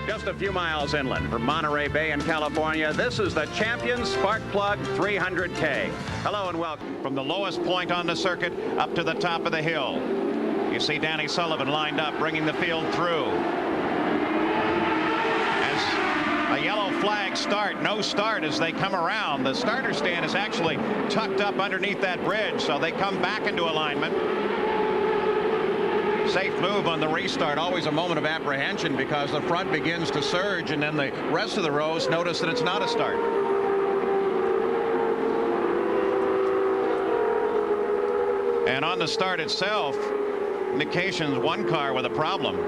Just a few miles inland from Monterey Bay in California, this is the Champions Spark Plug 300K. Hello and welcome. From the lowest point on the circuit up to the top of the hill. You see Danny Sullivan lined up, bringing the field through. As a yellow flag start, no start as they come around. The starter stand is actually tucked up underneath that bridge, so they come back into alignment. Safe move on the restart. Always a moment of apprehension because the front begins to surge, and then the rest of the rows notice that it's not a start. And on the start itself, indications one car with a problem.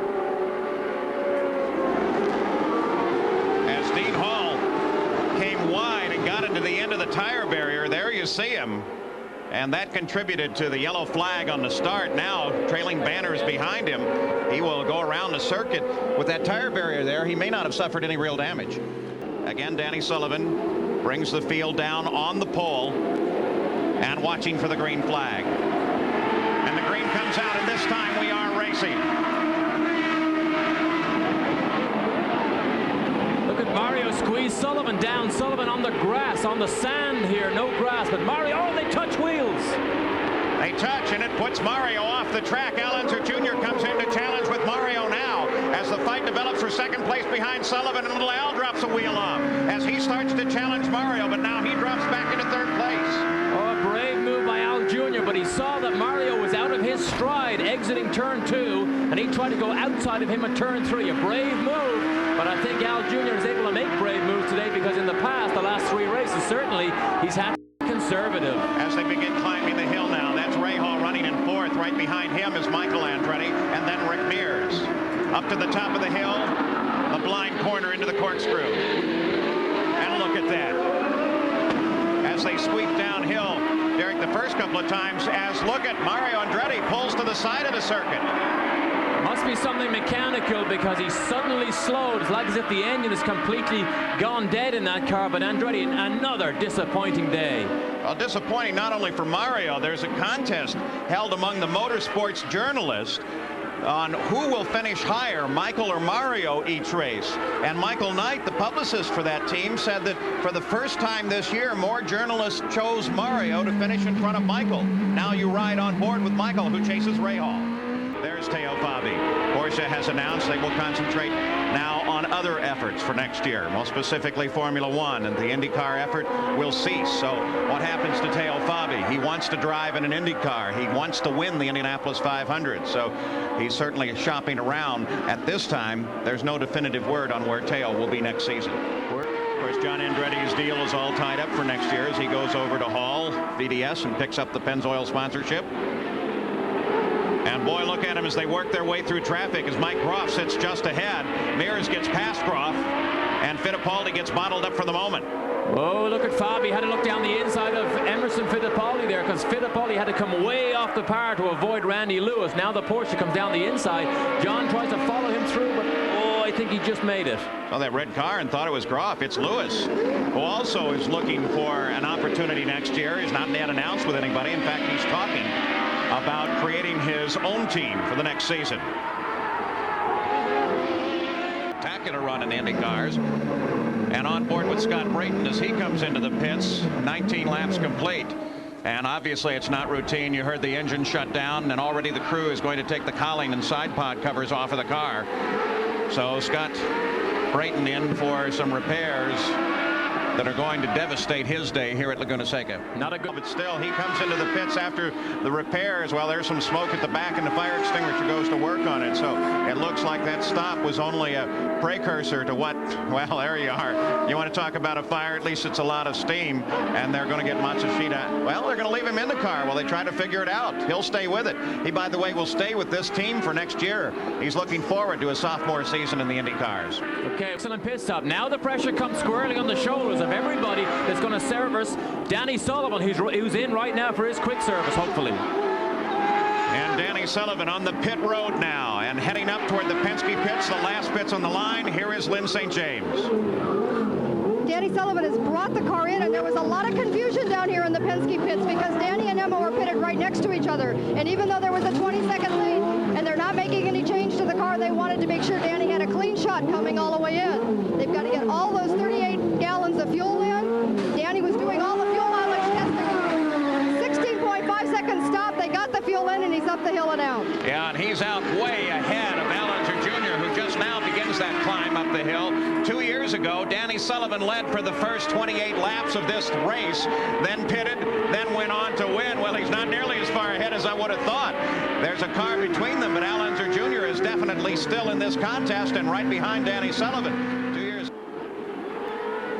As Dean Hall came wide and got into the end of the tire barrier, there you see him. And that contributed to the yellow flag on the start. Now trailing banners behind him. He will go around the circuit with that tire barrier there. He may not have suffered any real damage. Again, Danny Sullivan brings the field down on the pole and watching for the green flag. And the green comes out, and this time we are racing. Look at Mario squeeze Sullivan down. Sullivan on the grass, on the sand here. No grass, but Mario, oh, they touch wheels. They touch, and it puts Mario off the track. Andretti Jr. comes in to challenge with Mario now as the fight develops for second place behind Sullivan, and little Al drops a wheel off as he starts to challenge Mario, but now he drops back into third place. Oh, a brave move by Al Jr., but he saw that Mario was out of his stride exiting turn 2, and he tried to go outside of him at turn 3. A brave move, but I think Al Jr. is able to make brave moves today because in the past, the last 3 races, certainly, he's had conservative. As they begin climbing the hill now, that's Rahal running in 4th. Right behind him is Michael Andretti, and then Rick Mears. Up to the top of the hill, the blind corner into the corkscrew. And look at that. As they sweep downhill, Derek, the first couple of times, as look at Mario Andretti pulls to the side of the circuit. Must be something mechanical because he suddenly slowed. It's like as if the engine is completely gone dead in that car. But Andretti, another disappointing day. Well, disappointing not only for Mario. There's a contest held among the motorsports journalists on who will finish higher, Michael or Mario, each race. And Michael Knight, the publicist for that team, said that for the first time this year, more journalists chose Mario to finish in front of Michael. Now you ride on board with Michael, who chases Rahal. There's Teo Fabi. Porsche has announced they will concentrate now on other efforts for next year, most specifically Formula One, and the IndyCar effort will cease. So what happens to Teo Fabi? He wants to drive in an IndyCar. He wants to win the Indianapolis 500. So he's certainly shopping around. At this time, there's no definitive word on where Teo will be next season. Of course, John Andretti's deal is all tied up for next year as he goes over to Hall, VDS, and picks up the Pennzoil sponsorship. And boy, look at them as they work their way through traffic as Mike Groff sits just ahead. Mears gets past Groff, and Fittipaldi gets bottled up for the moment. Oh, look at Fabi. Had to look down the inside of Emerson Fittipaldi there because Fittipaldi had to come way off the par to avoid Randy Lewis. Now the Porsche comes down the inside. John tries to follow him through, but oh, I think he just made it. Saw that red car and thought it was Groff. It's Lewis, who also is looking for an opportunity next year. He's not yet announced with anybody. In fact, he's talking about creating his own team for the next season. Spectacular run in the Indy cars. And on board with Scott Brayton as he comes into the pits, 19 laps complete. And obviously it's not routine. You heard the engine shut down, and already the crew is going to take the cowling and side pod covers off of the car. So Scott Brayton in for some repairs that are going to devastate his day here at Laguna Seca. Not a good, but still, he comes into the pits after the repairs. Well, there's some smoke at the back, and the fire extinguisher goes to work on it. So it looks like that stop was only a precursor to what, well, there you are. You want to talk about a fire, at least it's a lot of steam, and they're going to get Matsushita. Well, they're going to leave him in the car while they try to figure it out. He'll stay with it. He, by the way, will stay with this team for next year. He's looking forward to a sophomore season in the Indy cars. Okay, excellent pit stop. Now the pressure comes squarely on the shoulders of everybody that's going to service Danny Sullivan, who's in right now for his quick service, hopefully. And Danny Sullivan on the pit road now and heading up toward the Penske pits, the last pits on the line. Here is Lynn St. James. Danny Sullivan has brought the car in, and there was a lot of confusion down here in the Penske pits because Danny and Emma were pitted right next to each other. And even though there was a 20-second lead and they're not making any change to the car, they wanted to make sure Danny had a clean shot not coming all the way in. They've got to get all those 38 gallons of fuel in. Danny was doing all the fuel mileage testing. 16.5 second stop. They got the fuel in, and he's up the hill and out. Yeah, and he's out way ahead of Allinger Jr., who just now begins that climb up the hill. 2 years ago, Danny Sullivan led for the first 28 laps of this race, then pitted, then went on to win. Well, he's not nearly as far ahead as I would have thought. There's a car between them, but Allinger Jr. is definitely still in this contest and right behind Danny Sullivan. 2 years.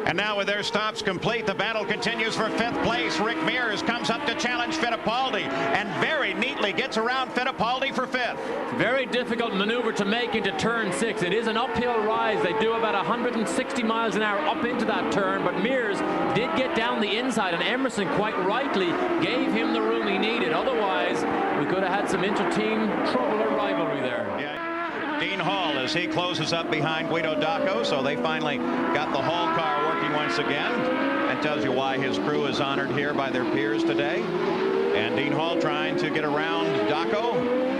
And now with their stops complete, the battle continues for 5th place. Rick Mears comes up to challenge Fittipaldi and very neatly gets around Fittipaldi for 5th. Very difficult maneuver to make into turn 6. It is an uphill rise. They do about 160 miles an hour up into that turn, but Mears did get down the inside, and Emerson quite rightly gave him the room he needed. Otherwise, we could have had some inter-team trouble or rivalry there. Yeah. Dean Hall as he closes up behind Guido Dacco, so they finally got the Hall car working once again. That tells you why his crew is honored here by their peers today. And Dean Hall trying to get around Dacco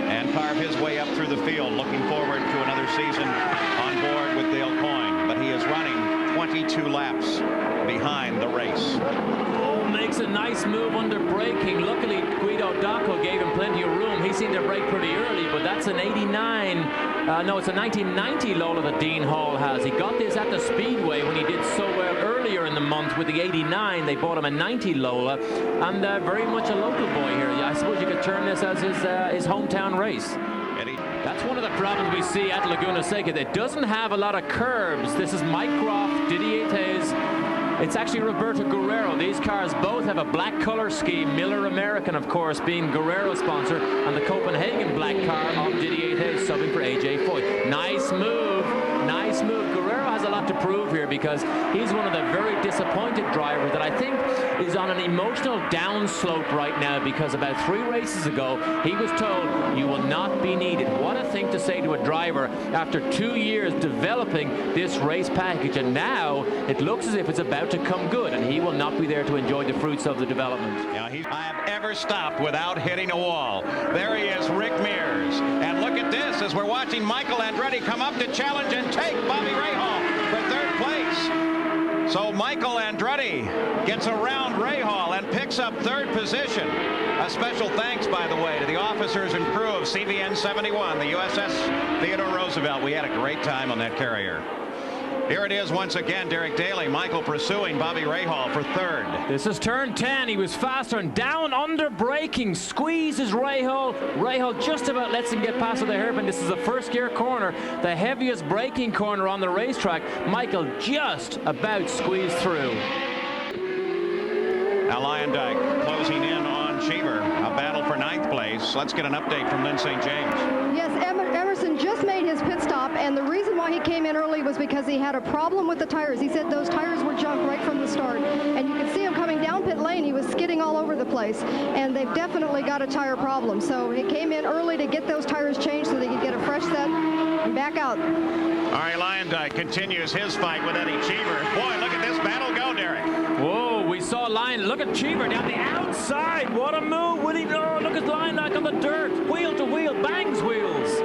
and carve his way up through the field, looking forward to another season on board with Dale Coyne. But he is running 22 laps behind the race. Oh, makes a nice move under braking. Luckily, Guido Dacco gave him plenty of room. He seemed to brake pretty early, but that's an 1990 Lola that Dean Hall has. He got this at the Speedway when he did so well earlier in the month with the 89. They bought him a 90 Lola, and very much a local boy here. I suppose you could term this as his hometown race. That's one of the problems we see at Laguna Seca. It doesn't have a lot of curbs. This is Mike Groff, Didier Thez. It's actually Roberto Guerrero. These cars both have a black color scheme. Miller American, of course, being Guerrero's sponsor, and the Copenhagen black car of Didier Thez subbing for AJ Foyt. Nice move. Nice move. Guerrero has a lot to prove here because he's one of the very disappointed drivers that I think is on an emotional downslope right now, because about 3 races ago he was told you will not be needed. What a thing to say to a driver after 2 years developing this race package, and now it looks as if it's about to come good and he will not be there to enjoy the fruits of the development. Yeah, I have ever stopped without hitting a wall. There he is, Rick Mears. And look at this as we're watching Michael Andretti come up to challenge and take Bobby Rahal for 3rd place. So Michael Andretti gets around Rahal and picks up 3rd position. A special thanks, by the way, to the officers and crew of CVN 71, the USS Theodore Roosevelt. We had a great time on that carrier. Here it is once again, Derek Daly. Michael pursuing Bobby Rahal for 3rd. This is turn 10. He was faster and down under braking. Squeezes Rahal. Rahal just about lets him get past the hairpin. This is a 1st gear corner, the heaviest braking corner on the racetrack. Michael just about squeezed through. Now Luyendyk closing in on Cheever. A battle for 9th place. Let's get an update from Lynn St. James. Yes, Emerson just made his pit stop, and the reason why he came in early was because he had a problem with the tires. He said those tires were junk right from the start, and you can see him coming down pit lane. He was skidding all over the place, and they've definitely got a tire problem. So he came in early to get those tires changed so they could get a fresh set and back out. All right, Luyendyk continues his fight with Eddie Cheever. Boy, look at this battle go, Derek. Whoa, we saw Look at Cheever down the outside. What a move. Look at Luyendyk on the dirt. Wheel to wheel, bangs wheels.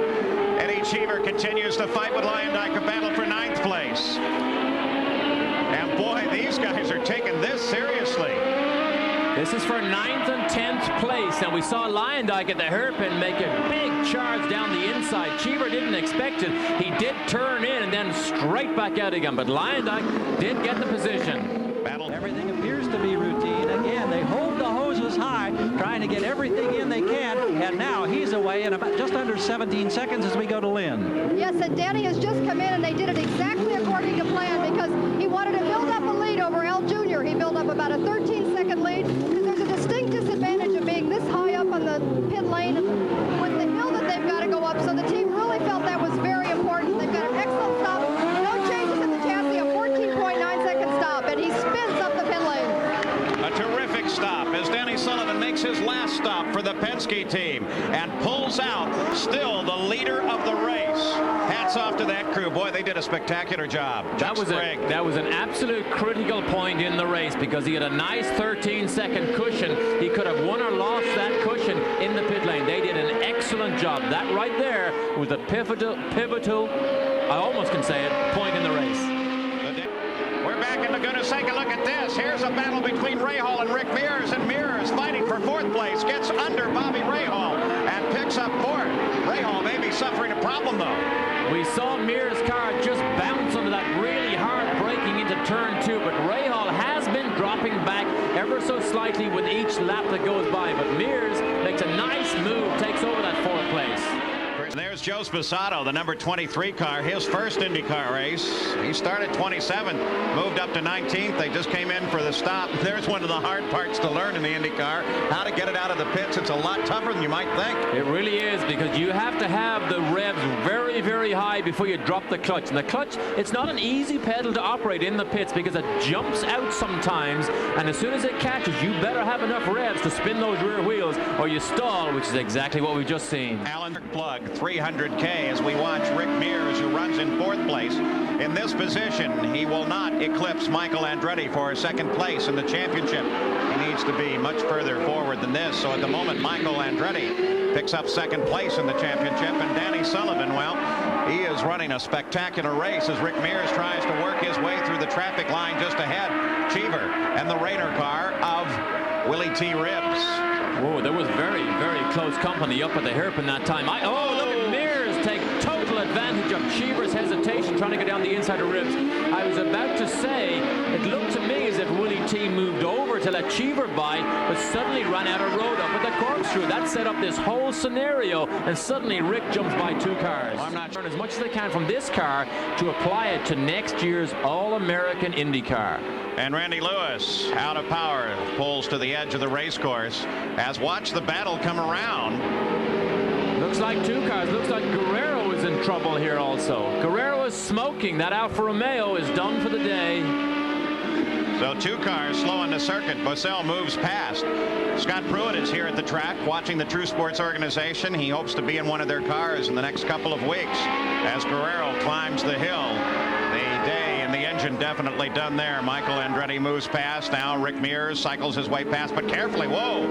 Eddie Cheever continues to fight with Luyendyk, a battle for 9th place. And boy, these guys are taking this seriously. This is for 9th and 10th place, and we saw Luyendyk at the hairpin make a big charge down the inside. Cheever didn't expect it. He did turn in and then straight back out again, but Luyendyk did get the position. Everything appears to be routine. Again, they hold the hoses high, trying to get everything in they can, and now he's away in about just under 17 seconds as we go to Lynn. Yes, and Danny has just come in, and they did it exactly according to plan because he wanted to build up a lead over Al Jr. He built up about a 13-second lead because there's a distinct disadvantage of being this high up on the pit lane with the hill that they've got to go up, so the team really felt that was very important. They've got an excellent stop, no changes in the chassis, a 14.9-second stop, and he spins up the pit lane. A terrific stop as Danny Sullivan makes his last stop for the Penske team and pulls out still the leader of the race. Hats off to that crew. Boy, they did a spectacular job. That was an absolute critical point in the race because he had a nice 13-second cushion. He could have won or lost that cushion in the pit lane. They did an excellent job. That right there was a pivotal I almost can say it, point in the race. We're back in Laguna Seca. Look at this. Here's a battle between Rahal and Rick Mears, and Mears fighting for fourth place, gets under Bobby Rahal and picks up fourth. Rahal may be suffering a problem, though. We saw Mears' car just bounce under that really hard braking into turn 2, but Rahal has been dropping back ever so slightly with each lap that goes by, but Mears makes a nice move, takes over that fourth place. There's Joe Sposato, the number 23 car, his first IndyCar race. He started 27th, moved up to 19th. They just came in for the stop. There's one of the hard parts to learn in the IndyCar, how to get it out of the pits. It's a lot tougher than you might think. It really is, because you have to have the revs very, very high before you drop the clutch. And the clutch, it's not an easy pedal to operate in the pits because it jumps out sometimes, and as soon as it catches, you better have enough revs to spin those rear wheels or you stall, which is exactly what we've just seen. Allen plug 300K as we watch Rick Mears, who runs in fourth place. In this position, he will not eclipse Michael Andretti for second place in the championship. He needs to be much further forward than this. So at the moment, Michael Andretti picks up second place in the championship, and Danny Sullivan, well, he is running a spectacular race as Rick Mears tries to work his way through the traffic line just ahead. Cheever and the Rayner car of Willie T. Ribbs. Whoa, there was very, very close company up at the hairpin that time. Oh, look at Mears take total advantage of Cheever's hesitation trying to get down the inside of Ribbs. I was about to say, it looked to me as if Willie T moved over to let Cheever by, but suddenly ran out of road up at the corkscrew. That set up this whole scenario, and suddenly Rick jumps by two cars. Well, I'm not sure as much as they can from this car to apply it to next year's All-American IndyCar. And Randy Lewis, out of power, pulls to the edge of the race course as watch the battle come around. Looks like two cars. Looks like Guerrero is in trouble here also. Guerrero is smoking. That Alfa Romeo is done for the day. So two cars slowing the circuit. Bossell moves past. Scott Pruitt is here at the track watching the True Sports organization. He hopes to be in one of their cars in the next couple of weeks as Guerrero climbs the hill. The day and the engine definitely done there. Michael Andretti moves past. Now Rick Mears cycles his way past, but carefully. Whoa.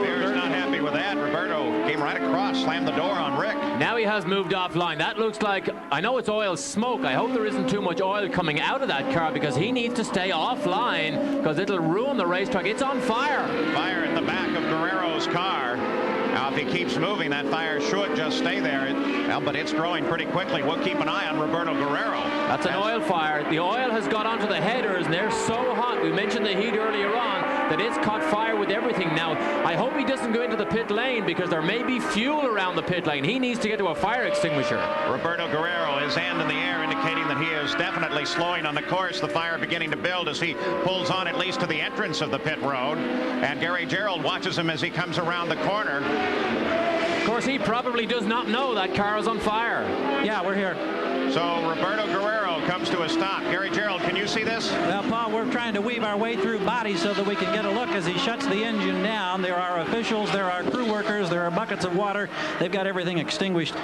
Mears not happy with that. Roberto came right across, slammed the door on Rick. Now he has moved offline. That looks like, I know it's oil smoke. I hope there isn't too much oil coming out of that car because he needs to stay offline because it'll ruin the racetrack. It's on fire. Fire at the back of Guerrero's car. Now, if he keeps moving, that fire should just stay there. Well, but it's growing pretty quickly. We'll keep an eye on Roberto Guerrero. That's an oil fire. The oil has got onto the headers, and they're so hot. We mentioned the heat earlier on, that it's caught fire with everything. Now, I hope he doesn't go into the pit lane because there may be fuel around the pit lane. He needs to get to a fire extinguisher. Roberto Guerrero, his hand in the air, indicating that he is definitely slowing on the course. The fire beginning to build as he pulls on at least to the entrance of the pit road. And Gary Gerould watches him as he comes around the corner. Of course, he probably does not know that car is on fire. Yeah, we're here. So Roberto Guerrero comes to a stop. Gary Gerould, can you see this? Well, Paul, we're trying to weave our way through bodies so that we can get a look as he shuts the engine down. There are officials, there are crew workers, there are buckets of water. They've got everything extinguished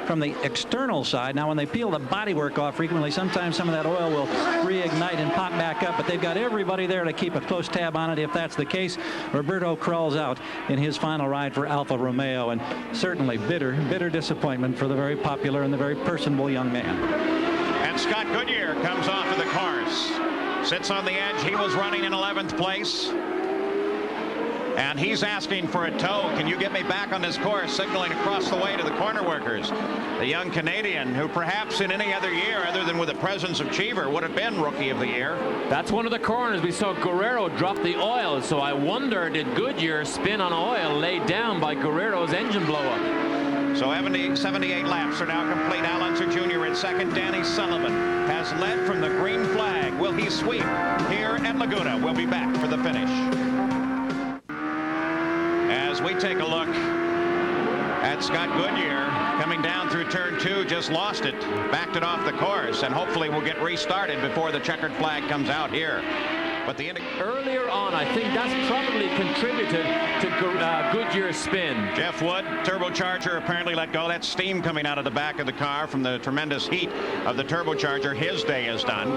from the external side. Now, when they peel the bodywork off frequently, sometimes some of that oil will reignite and pop back up, but they've got everybody there to keep a close tab on it. If that's the case, Roberto crawls out in his final ride for Alfa Romeo, and certainly bitter disappointment for the very popular and the very personable young man. And Scott Goodyear comes off of the course. Sits on the edge. He was running in 11th place. And he's asking for a tow. Can you get me back on this course? Signaling across the way to the corner workers. The young Canadian who perhaps in any other year other than with the presence of Cheever would have been Rookie of the Year. That's one of the corners. We saw Guerrero drop the oil. So I wonder, did Goodyear spin on oil laid down by Guerrero's engine blow up? So 78 laps are now complete. Alonso Jr. in second. Danny Sullivan has led from the green flag. Will he sweep here at Laguna? We'll be back for the finish. As we take a look at Scott Goodyear coming down through turn 2, just lost it, backed it off the course, and hopefully will get restarted before the checkered flag comes out here. But earlier on, I think that's probably contributed to Goodyear's spin. Jeff Wood, turbocharger apparently let go. That's steam coming out of the back of the car from the tremendous heat of the turbocharger. His day is done.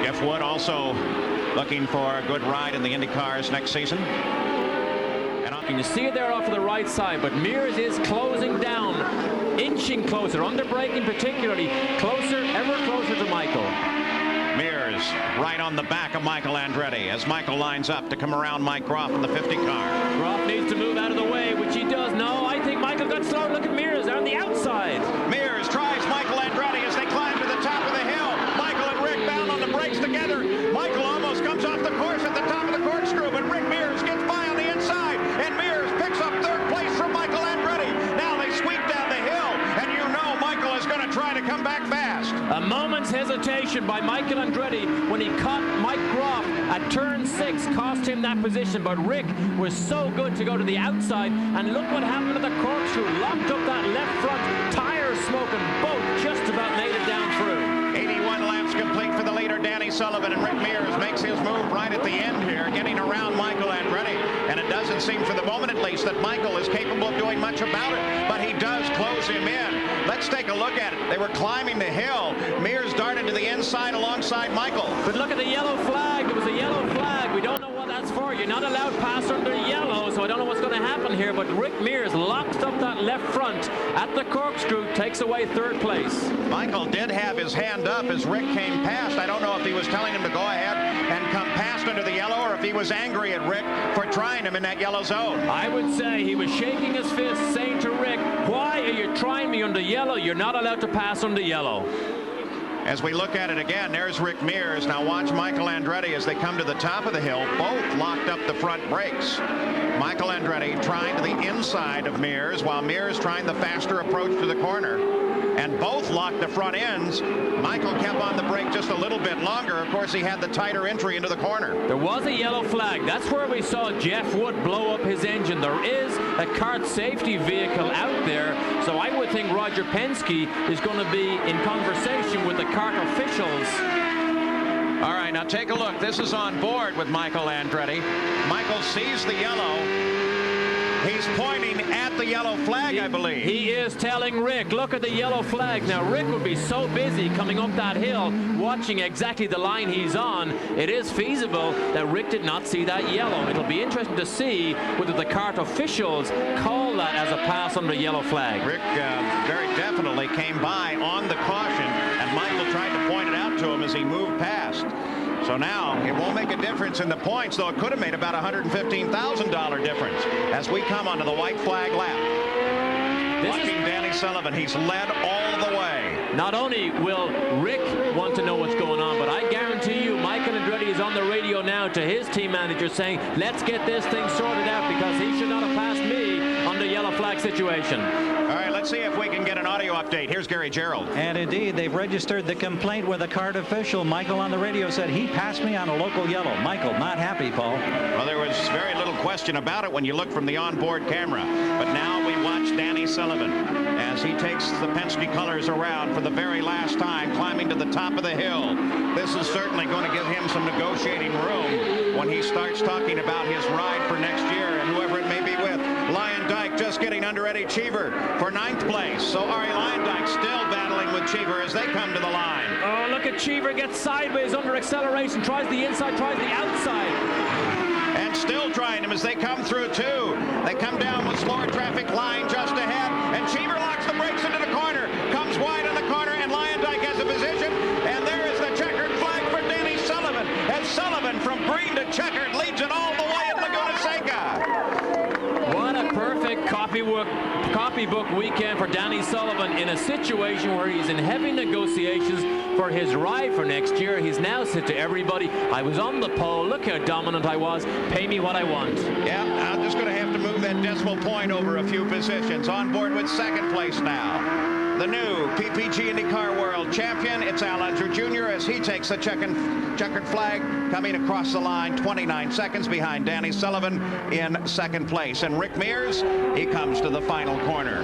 Jeff Wood also looking for a good ride in the IndyCars next season. And you see it there off to the right side, but Mears is closing down inching closer, under braking particularly, closer, ever closer to Michael. Mears right on the back of Michael Andretti as Michael lines up to come around Mike Groff in the 50 car. Groff needs to move out of the way, which he does. No, I think Michael got slow. Look at Mears on the outside. Mears tries Michael Andretti as they climb to the top of the hill. Michael and Rick bound on the brakes together. Michael almost comes off the course at the top of the corkscrew, but Rick Mears gets by on the inside, and Mears picks up third place from Michael Andretti. Now they sweep down the hill, and you know Michael is going to try to come back fast. A moment's hesitation by Michael Andretti when he caught Mike Groff at turn 6, cost him that position, but Rick was so good to go to the outside, and look what happened to the corkscrew. Locked up that left front, tires smoking, both just about made it down through. 81 laps complete for the leader, Danny Sullivan, and Rick Mears makes his move right at the end here, getting around Michael Andretti, and it doesn't seem, for the moment at least, that Michael is capable of doing much about it, but he does close him in. Let's take a look at it. They were climbing the hill. Mears darted to the inside alongside Michael. But look at the yellow flag. It was a yellow flag. We don't know what that's for. You're not allowed pass under yellow, so I don't know what's going to happen here, but Rick Mears locks up that left front at the corkscrew, takes away third place. Michael did have his hand up as Rick came past. I don't know if he was telling him to go ahead and come past under the yellow, or if he was angry at Rick for trying him in that yellow zone. I would say he was shaking his fist, saying to Rick, why are you trying me under yellow? You're not allowed to pass under yellow. As we look at it again, there's Rick Mears. Now watch Michael Andretti as they come to the top of the hill. Both locked up the front brakes. Michael Andretti trying to the inside of Mears, while Mears trying the faster approach to the corner. And both locked the front ends. Michael kept on the brake just a little bit longer. Of course, he had the tighter entry into the corner. There was a yellow flag. That's where we saw Jeff Wood blow up his engine. There is a kart safety vehicle out there, so I would think Roger Penske is going to be in conversation with the kart officials. All right, now take a look. This is on board with Michael Andretti. Michael sees the yellow. He's pointing at the yellow flag, I believe. He is telling Rick, look at the yellow flag. Now, Rick would be so busy coming up that hill, watching exactly the line he's on. It is feasible that Rick did not see that yellow. It'll be interesting to see whether the kart officials call that as a pass on the yellow flag. Rick very definitely came by on the caution, and Michael tried to point it out to him as he moved past. So now it won't make a difference in the points, though it could have made about $115,000 difference as we come onto the white flag lap. Watching Danny Sullivan, he's led all the way. Not only will Rick want to know what's going on, but I guarantee you Michael Andretti is on the radio now to his team manager saying, let's get this thing sorted out because he should not have passed me on the yellow flag situation. All right, let's see if we can get an audio update. Here's Gary Gerald. And indeed, they've registered the complaint with a kart official. Michael on the radio said he passed me on a local yellow. Michael, not happy, Paul. Well, there was very little question about it when you look from the onboard camera. But now we watch Danny Sullivan as he takes the Penske colors around for the very last time, climbing to the top of the hill. This is certainly going to give him some negotiating room when he starts talking about his ride for next year and whoever it may be with. Luyendyk just getting under Eddie Cheever for 9th place. So Arie Luyendyk still battling with Cheever as they come to the line. Oh, look at Cheever get sideways under acceleration, tries the inside, tries the outside. And still trying him as they come through too. They come down with slower traffic line just ahead, and Cheever locks the brakes into the corner, comes wide in the corner, and Luyendyk has a position, and there is the checkered flag for Danny Sullivan, and Sullivan from green to checkered leads it all the way at Laguna Seca. What a perfect copybook weekend for Danny Sullivan in a situation where he's in heavy negotiations for his ride for next year. He's now said to everybody, I was on the pole, look how dominant I was, pay me what I want. Yeah, I'm just going to have to move that decimal point over a few positions. On board with 2nd place now. The new PPG IndyCar World Champion, it's Al Unser Jr. as he takes the checkered flag, coming across the line 29 seconds behind Danny Sullivan in 2nd place. And Rick Mears, he comes to the final corner,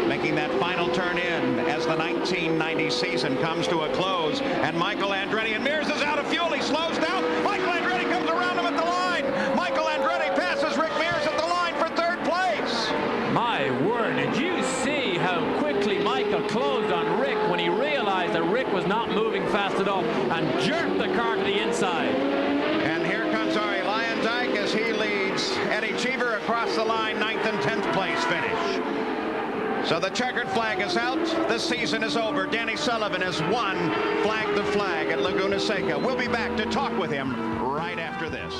making that final turn in as the 1990 season comes to a close. And Michael Andretti, and Mears is out of fuel. He slows down. Michael Andretti comes around him at the line. Michael Andretti passes Rick Mears at the line for 3rd place. My word, did you see how quickly Michael closed on Rick when he realized that Rick was not moving fast at all and jerked the car to the inside? And here comes Arie Luyendyk as he leads Eddie Cheever across the line, 9th and 10th place finish. So the checkered flag is out. The season is over. Danny Sullivan has won Flag the Flag at Laguna Seca. We'll be back to talk with him right after this.